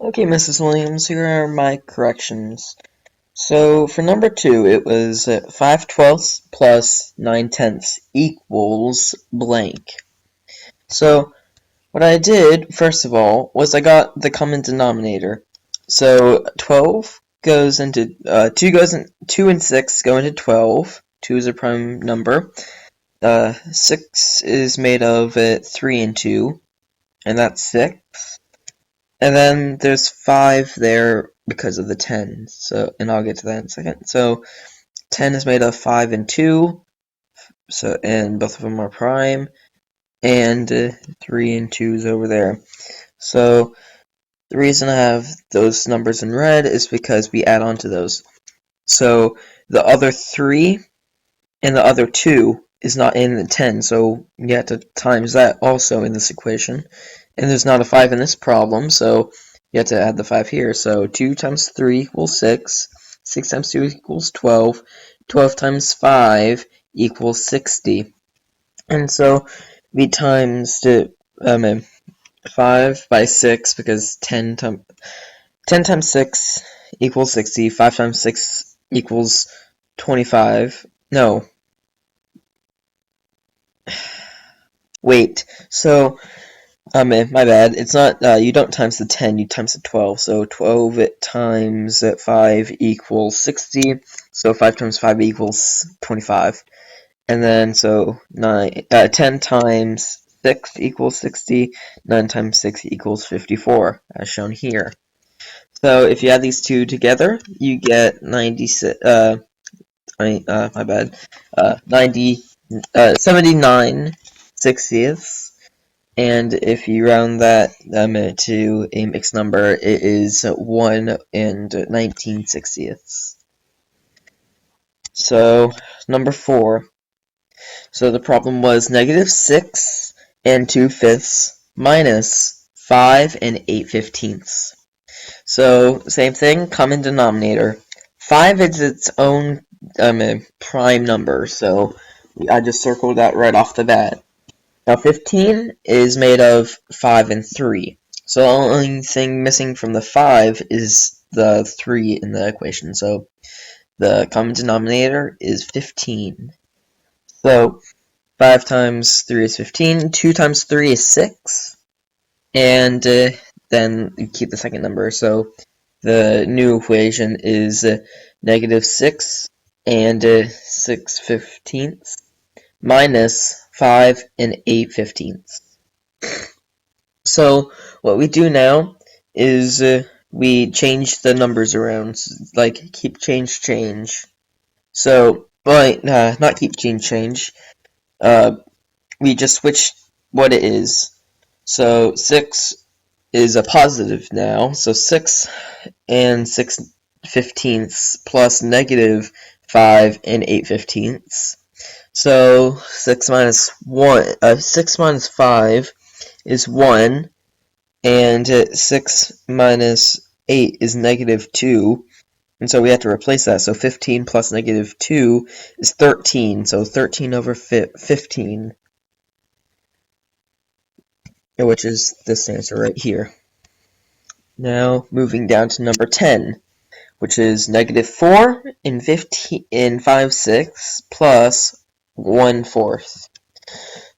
Okay, Mrs. Williams, here are my corrections. So for number 2, it was 5/12 plus 9/10 equals blank. So what I did, first of all, was I got the common denominator. So 12 goes into, 2 and 6 go into 12. 2 is a prime number. 6 is made of 3 and 2, and that's 6. And then there's 5 there because of the 10. So, and I'll get to that in a second. So 10 is made of 5 and 2. And both of them are prime. And 3 and 2 is over there. So the reason I have those numbers in red is because we add on to those. So the other 3 and the other 2 is not in the 10, so you have to times that also in this equation. And there's not a 5 in this problem, so you have to add the 5 here. So 2 times 3 equals 6. 6 times 2 equals 12. 12 times 5 equals 60. And so we times 5 by 6 because 10 times 6 equals 60. 5 times 6 equals 25. No. Wait. So my bad. It's not, you don't times the 10, you times the 12. So 12 times 5 equals 60. So 5 times 5 equals 25. And then, so 10 times 6 equals 60. 9 times 6 equals 54, as shown here. So if you add these two together, you get 96, my bad, 79 sixtieths. And if you round that to a mixed number, it is 1 and 19 sixtieths. So, number 4. So the problem was -6 and 2/5 minus 5 and 8/15. So, same thing, common denominator. 5 is its own prime number, so I just circled that right off the bat. Now 15 is made of 5 and 3. So the only thing missing from the 5 is the 3 in the equation. So the common denominator is 15. So 5 times 3 is 15. 2 times 3 is 6. And then you keep the second number. So the new equation is -6 and 6/15 minus 5 and 8/15. So what we do now is we change the numbers around, like keep change. So, not keep change. We just switch what it is. So 6 is a positive now. So 6 and 6/15 plus -5 and 8/15. So 6 minus 5 is 1, and 6 minus 8 is -2, and so we have to replace that. So 15 plus -2 is 13, so 13 over 15, which is this answer right here. Now moving down to number 10, which is -4 and 5/6 plus 1/4.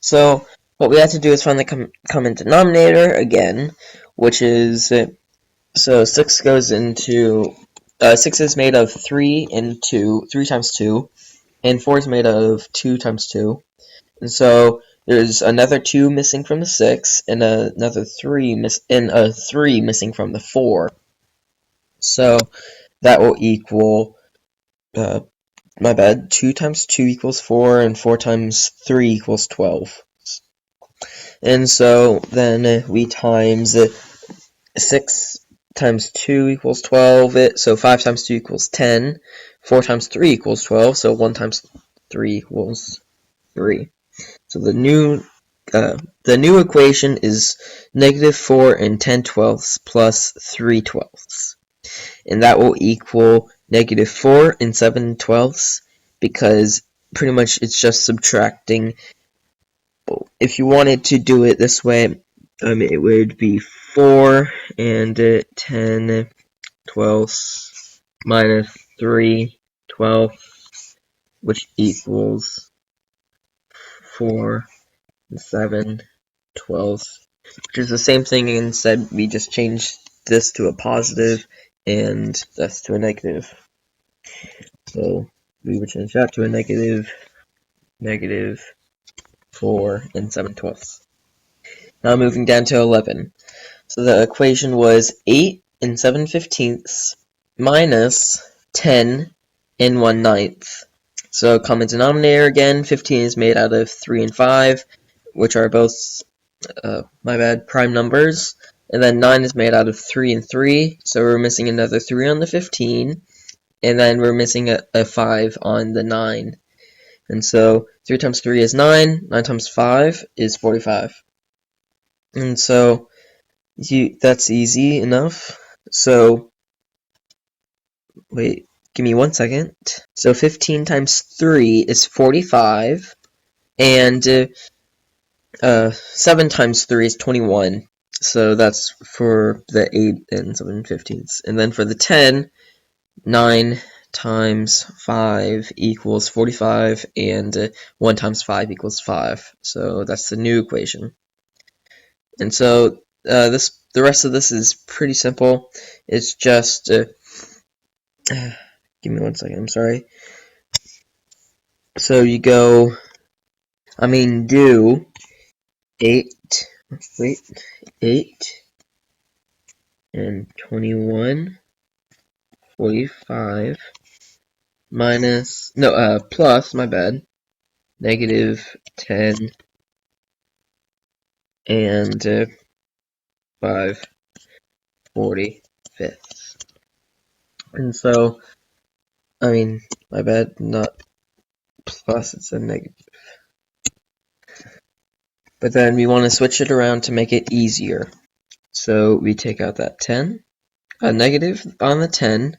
So what we have to do is find the common denominator again, which is, so 6 goes into, 6 is made of 3 and 2, 3 times 2, and 4 is made of 2 times 2. And so there's another 2 missing from the 6, and another 3 missing from the 4. So that will equal, my bad, 2 times 2 equals 4, and 4 times 3 equals 12. And so then we times 6 times 2 equals 12, so 5 times 2 equals 10, 4 times 3 equals 12, so 1 times 3 equals 3. So the new equation is -4 and 10/12 plus 3/12. And that will equal -4 and 7/12, because pretty much it's just subtracting. If you wanted to do it this way, it would be 4 and 10 twelfths minus 3 twelfths, which equals 4 and 7 twelfths, which is the same thing. Instead, we just changed this to a positive and this to a negative. So we would change that to a negative 4 and 7 twelfths. Now moving down to 11. So the equation was 8 and 7 fifteenths minus 10 and 1 ninth. So common denominator again, 15 is made out of 3 and 5, which are both, prime numbers. And then 9 is made out of 3 and 3, so we're missing another 3 on the 15. And then we're missing a 5 on the 9. And so 3 times 3 is 9, 9 times 5 is 45. And so that's easy enough. So, wait, give me 1 second. So 15 times 3 is 45, and 7 times 3 is 21. So that's for the 8 and 7 fifteenths. And then for the 10, 9 times 5 equals 45, and 1 times 5 equals 5. So that's the new equation. And so the rest of this is pretty simple. It's just give me 1 second, I'm sorry. So you do 8 and 21 45 plus, my bad, negative 10 and 5 45ths. And so, my bad, not plus, it's a negative. But then we want to switch it around to make it easier. So we take out that 10, a negative on the 10,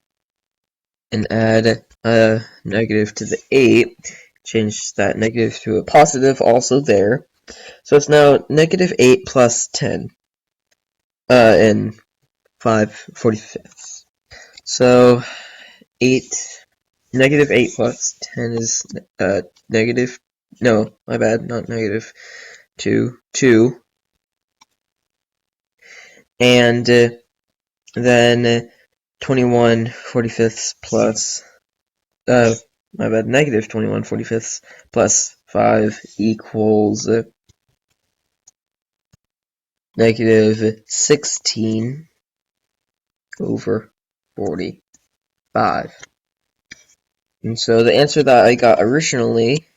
and add a negative to the 8. Change that negative to a positive also there. So it's now negative 8 plus 10 and 5/45. So negative 8 plus 10 is negative, no, my bad, not negative, 2. And then 21/45 plus, my bad, negative 21/45 plus 5 equals negative 16 over 45. And so the answer that I got originally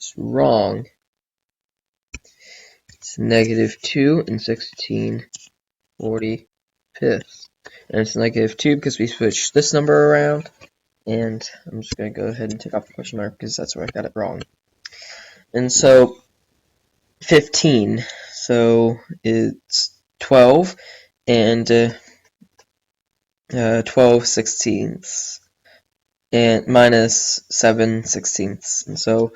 is wrong. It's negative 2 and 16/45. And it's negative 2 because we switched this number around. And I'm just going to go ahead and take off the question mark because that's where I got it wrong. And so 15. So it's 12 and 12 sixteenths and minus 7 sixteenths. And so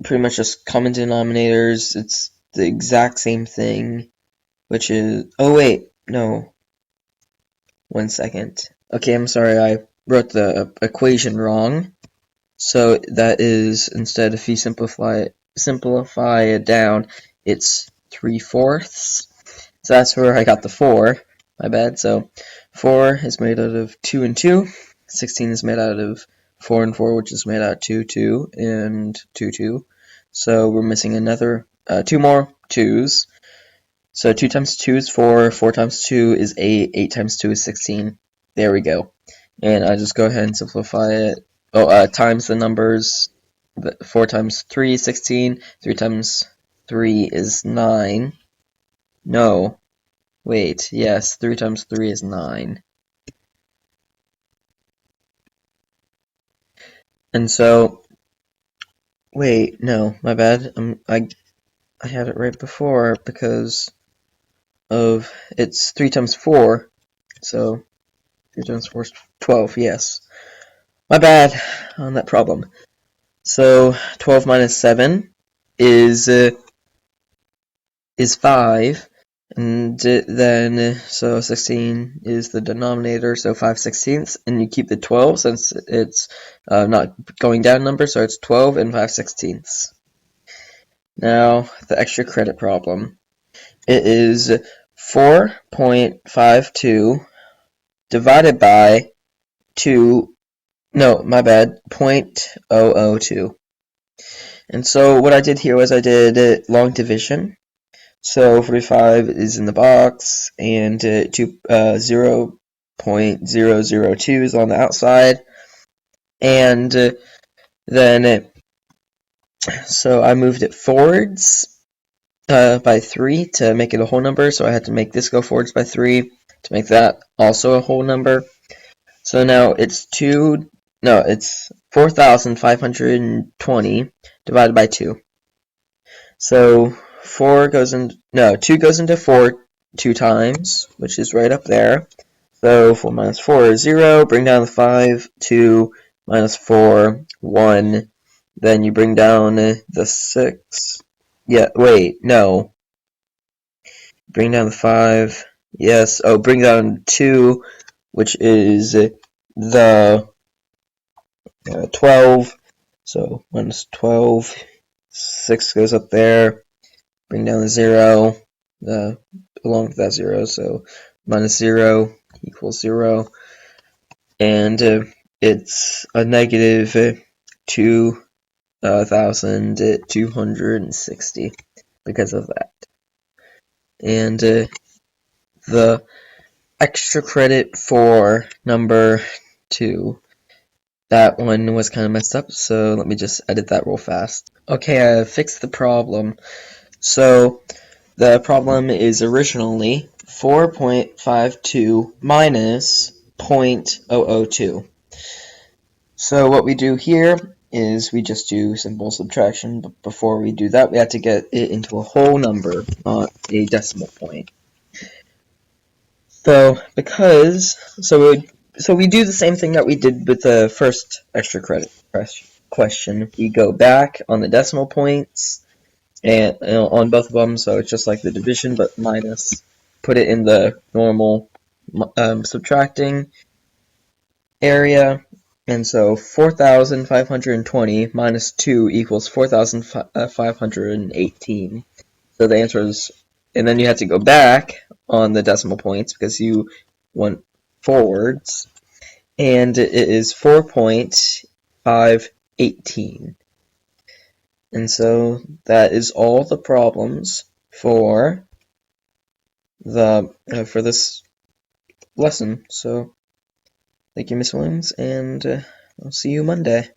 pretty much just common denominators. It's the exact same thing, which is, oh wait, no. 1 second. Okay, I'm sorry, I wrote the equation wrong. So that is, instead, if you simplify it down, it's 3/4. So that's where I got the 4. My bad. So 4 is made out of 2 and 2. 16 is made out of 4 and 4, which is made out of 2, 2, and 2, 2. So we're missing another 2 more 2's. So 2 times 2 is 4, 4 times 2 is 8, 8 times 2 is 16. There we go. And I just go ahead and simplify it. Times the numbers. 4 times 3 is 16, 3 times 3 is 9. No. Wait, yes, 3 times 3 is 9. And so, wait, no, my bad. I had it right before because of, it's 3 times 4. So 3 times 4 is 12, yes. My bad on that problem. So 12 minus 7 is is 5, and then so 16 is the denominator, so 5/16, and you keep the 12 since it's not going down number, so it's 12 and 5/16. Now, the extra credit problem. It is 4.52 divided by 2, no, my bad, 0.002. And so what I did here was I did long division. So 45 is in the box, and 0.002 is on the outside. And then, so I moved it forwards by 3 to make it a whole number, so I had to make this go forwards by 3 to make that also a whole number. So now it's 4,520 divided by 2. So 2 goes into 4 2 times, which is right up there. So 4 minus 4 is 0, bring down the 5, 2, minus 4, 1, then you bring down the 6, wait, no, bring down the 5, yes, bring down 2, which is the 12, so minus 12, 6 goes up there, bring down the 0, along with that 0, so minus 0 equals 0, and it's a negative 2,260 because of that. And the extra credit for number 2, that one was kind of messed up, so let me just edit that real fast. Okay, I fixed the problem. So the problem is originally 4.52 minus 0.002. So what we do here is we just do simple subtraction, but before we do that we have to get it into a whole number, not a decimal point. So we do the same thing that we did with the first extra credit question. We go back on the decimal points and on both of them, so it's just like the division but minus. Put it in the normal subtracting area, and so 4,520 minus 2 equals 4,518. So the answer is, and then you have to go back on the decimal points because you went forwards, and it is 4.518. And so that is all the problems for this lesson. So thank you, Miss Williams, and I'll see you Monday.